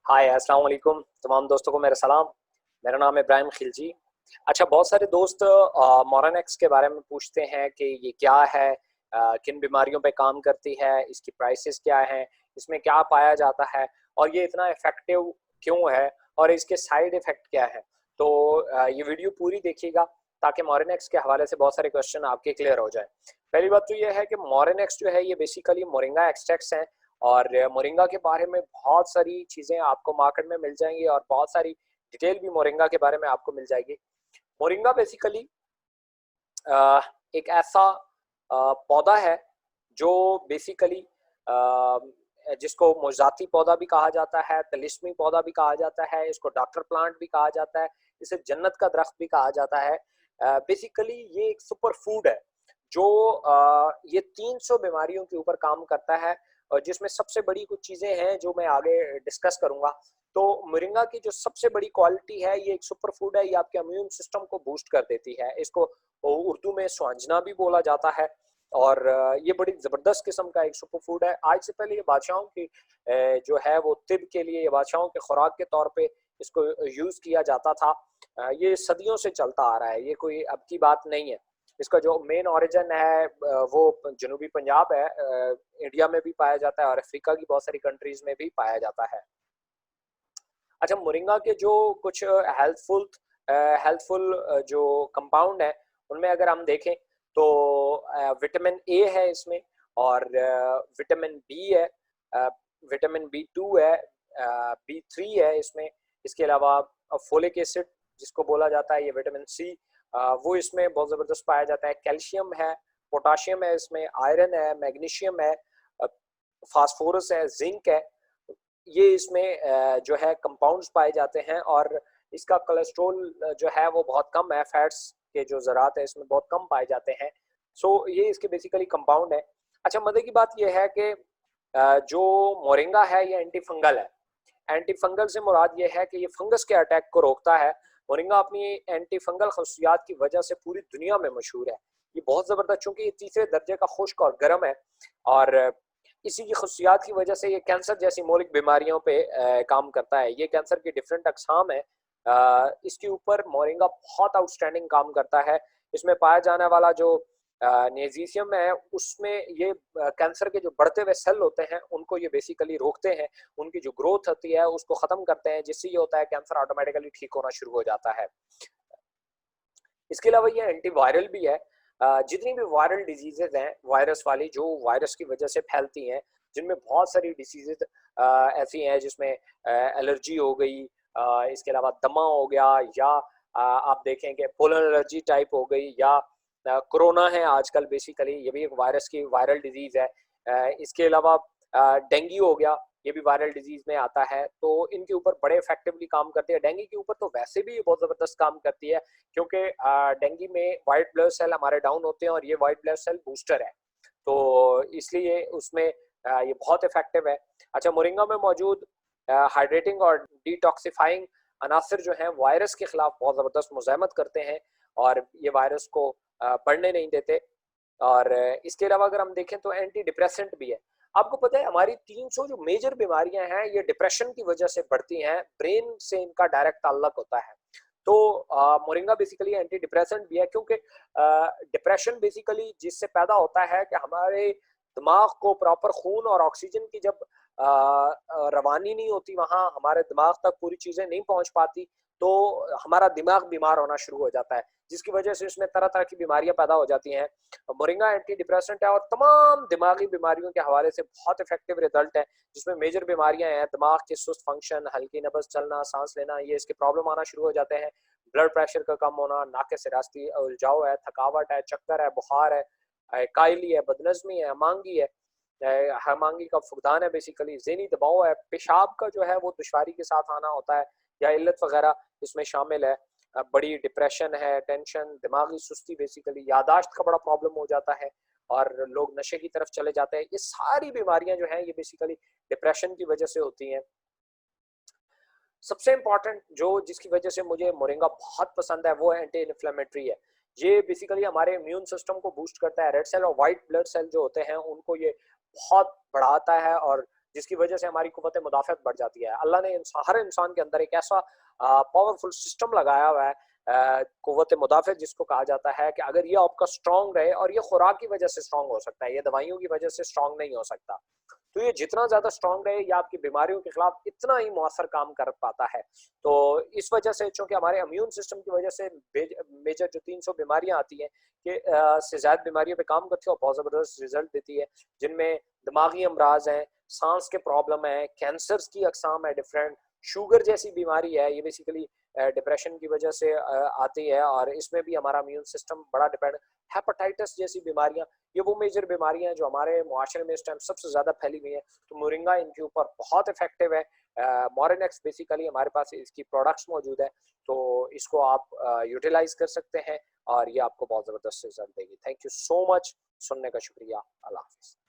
हाय अस्सलाम वालेकुम तमाम दोस्तों को मेरा सलाम। मेरा नाम है इब्राहिम खिलजी। अच्छा, बहुत सारे दोस्त मोरनेक्स के बारे में पूछते हैं कि ये क्या है, किन बीमारियों पे काम करती है, इसकी प्राइसेस क्या हैं, इसमें क्या पाया जाता है और ये इतना इफेक्टिव क्यों है और इसके साइड इफेक्ट क्या है। तो ये वीडियो पूरी देखिएगा ताकि मोरनेक्स के हवाले से बहुत सारे क्वेश्चन आपके क्लियर हो जाए। पहली बात तो ये है कि मोरनेक्स जो है ये बेसिकली मोरिंगा एक्सट्रैक्ट्स हैं और मोरिंगा के बारे में बहुत सारी चीज़ें आपको मार्केट में मिल जाएंगी और बहुत सारी डिटेल भी मोरिंगा के बारे में आपको मिल जाएगी। मोरिंगा बेसिकली एक ऐसा पौधा है जो बेसिकली जिसको मोज़ाती पौधा भी कहा जाता है, तिलिस्मी पौधा भी कहा जाता है, इसको डॉक्टर प्लांट भी कहा जाता है, इसे जन्नत का दरख्त भी कहा जाता है। बेसिकली ये एक सुपर फूड है जो ये 300 बीमारियों के ऊपर काम करता है और जिसमें सबसे बड़ी कुछ चीज़ें हैं जो मैं आगे डिस्कस करूंगा। तो मोरिंगा की जो सबसे बड़ी क्वालिटी है, ये एक सुपर फूड है, ये आपके इम्यून सिस्टम को बूस्ट कर देती है। इसको उर्दू में स्वांजना भी बोला जाता है और ये बड़ी ज़बरदस्त किस्म का एक सुपर फूड है। आज से पहले ये बादशाहों की जो है वो तिब के लिए, ये बादशाहों के खुराक के तौर पे इसको यूज़ किया जाता था। ये सदियों से चलता आ रहा है, ये कोई अब की बात नहीं है। इसका जो मेन ओरिजिन है वो जनूबी पंजाब है, इंडिया में भी पाया जाता है और अफ्रीका की बहुत सारी कंट्रीज में भी पाया जाता है। अच्छा, मोरिंगा के जो कुछ हेल्थफुल हेल्थफुल जो कंपाउंड है उनमें अगर हम देखें तो विटामिन ए है इसमें और विटामिन बी है, अ, विटामिन बी 2 है, बी 3 है इसमें। इसके अलावा फोलिक एसिड जिसको बोला जाता है, ये विटामिन सी, वो इसमें बहुत ज़बरदस्त पाया जाता है। कैल्शियम है, पोटाशियम है इसमें, आयरन है, मैग्नीशियम है, फास्फोरस है, जिंक है। ये इसमें जो है कंपाउंड्स पाए जाते हैं और इसका कोलेस्ट्रॉल जो है वो बहुत कम है, फैट्स के जो ज़रात है इसमें बहुत कम पाए जाते हैं। सो ये इसके बेसिकली कंपाउंड है। अच्छा, मज़े की बात ये है कि जो मोरिंगा है ये एंटी फंगल है। एंटी फंगल से मुराद ये है कि ये फंगस के अटैक को रोकता है। मोरिंगा अपनी एंटी फंगल खसूसियात की वजह से पूरी दुनिया में मशहूर है। ये बहुत ज़बरदस्त, चूंकि ये तीसरे दर्जे का खुश्क और गर्म है और इसी की खसूसियात की वजह से ये कैंसर जैसी मौलिक बीमारियों पे काम करता है। ये कैंसर की डिफरेंट अकसाम है, इसके ऊपर मोरिंगा बहुत आउटस्टैंडिंग काम करता है। इसमें पाया जाने वाला जो नेजीशियम है उसमें ये कैंसर के जो बढ़ते हुए सेल होते हैं उनको ये बेसिकली रोकते हैं, उनकी जो ग्रोथ होती है उसको ख़त्म करते हैं, जिससे ये होता है कैंसर ऑटोमेटिकली ठीक होना शुरू हो जाता है। इसके अलावा ये एंटीवायरल भी है। जितनी भी वायरल डिजीजेज हैं वायरस वाली, जो वायरस की वजह से फैलती हैं, जिनमें बहुत सारी डिसीजेज ऐसी हैं जिसमें एलर्जी हो गई, इसके अलावा दमा हो गया, या आप देखें कि पोलन एलर्जी टाइप हो गई, या कोरोना है आजकल, बेसिकली ये भी एक वायरस की वायरल डिजीज है। इसके अलावा डेंगू हो गया, ये भी वायरल डिजीज में आता है। तो इनके ऊपर बड़े इफेक्टिवली काम करती है। डेंगू के ऊपर तो वैसे भी ये बहुत ज़बरदस्त काम करती है क्योंकि डेंगू में वाइट ब्लड सेल हमारे डाउन होते हैं और ये वाइट ब्लड सेल बूस्टर है, तो इसलिए उसमें ये बहुत इफेक्टिव है। अच्छा, मोरिंगा में मौजूद हाइड्रेटिंग और डिटॉक्सिफाइंग अनासर जो हैं वायरस के खिलाफ बहुत ज़बरदस्त मुज़ाहमत करते हैं और ये वायरस को बढ़ने नहीं देते। और इसके अलावा अगर हम देखें तो एंटी डिप्रेसेंट भी है। आपको पता है हमारी 300 जो मेजर बीमारियां हैं ये डिप्रेशन की वजह से बढ़ती हैं, ब्रेन से इनका डायरेक्ट ताल्लुक होता है। तो मोरिंगा बेसिकली एंटी डिप्रेसेंट भी है क्योंकि डिप्रेशन बेसिकली जिससे पैदा होता है कि हमारे दिमाग को प्रॉपर खून और ऑक्सीजन की जब रवानी नहीं होती, वहाँ हमारे दिमाग तक पूरी चीज़ें नहीं पहुँच पाती, तो हमारा दिमाग बीमार होना शुरू हो जाता है, जिसकी वजह से इसमें तरह तरह की बीमारियां पैदा हो जाती हैं। मोरिंगा एंटी डिप्रेसेंट है और तमाम दिमागी बीमारियों के हवाले से बहुत इफेक्टिव रिजल्ट है, जिसमें मेजर बीमारियां हैं दिमाग के सुस्त फंक्शन, हल्की नब्ज चलना, सांस लेना, ये इसके प्रॉब्लम आना शुरू हो जाते हैं। ब्लड प्रेशर का कम होना, नाक से रास्ती उलझाव है, थकावट है, चक्कर है, बुखार है, कायली है, बदनज़मी है, हमांगी है, हमांगी का फुकदान है, बेसिकली ज़हनी दबाव है, पेशाब का जो है वो दुश्वारी के साथ आना होता है या इल्लत वगैरह इसमें शामिल है। बड़ी डिप्रेशन है, टेंशन, दिमागी सुस्ती, बेसिकली यादाश्त का बड़ा प्रॉब्लम हो जाता है और लोग नशे की तरफ चले जाते हैं। ये सारी बीमारियां जो हैं ये बेसिकली डिप्रेशन की वजह से होती हैं। सबसे इम्पोर्टेंट जो जिसकी वजह से मुझे मोरिंगा बहुत पसंद है वो एंटी इन्फ्लेमेटरी है। ये बेसिकली हमारे इम्यून सिस्टम को बूस्ट करता है। रेड सेल और वाइट ब्लड सेल जो होते हैं उनको ये बहुत बढ़ाता है और जिसकी वजह से हमारी कुव्वत मुदाफ़त बढ़ जाती है। अल्लाह ने हर इंसान के अंदर एक ऐसा पावरफुल सिस्टम लगाया हुआ है, कुव्वत मुदाफ़त जिसको कहा जाता है, कि अगर ये आपका स्ट्रांग रहे, और ये खुराक की वजह से स्ट्रांग हो सकता है, ये दवाइयों की वजह से स्ट्रांग नहीं हो सकता। तो ये जितना ज़्यादा स्ट्रांग रहे, ये आपकी बीमारियों के खिलाफ इतना ही मौसर काम कर पाता है। तो इस वजह से, चूँकि हमारे इम्यून सिस्टम की वजह से मेजर जो 300 बीमारियाँ आती हैं, कि से ज़्यादा बीमारियों पे काम करती है और बहुत ज़बरदस्त रिज़ल्ट देती है, जिनमें दिमागी अमराज़ हैं, साँस के प्रॉब्लम है, कैंसर्स की अक़साम है डिफरेंट, शुगर जैसी बीमारी है, ये बेसिकली डिप्रेशन की वजह से आती है, और इसमें भी हमारा इम्यून सिस्टम बड़ा डिपेंड। हेपेटाइटिस जैसी बीमारियाँ, ये वो मेजर बीमारियाँ हैं जो हमारे मुआशरे में इस टाइम सबसे ज़्यादा फैली हुई हैं। तो मोरिंगा इनके ऊपर बहुत इफ़ेक्टिव है। मोरेनेक्स बेसिकली हमारे पास इसकी प्रोडक्ट्स मौजूद है, तो इसको आप यूटिलाइज़ कर सकते हैं, और ये आपको बहुत ज़बरदस्त रिज़ल्ट देगी। थैंक यू सो मच, सुनने का शुक्रिया। अल्लाह हाफ़िज़।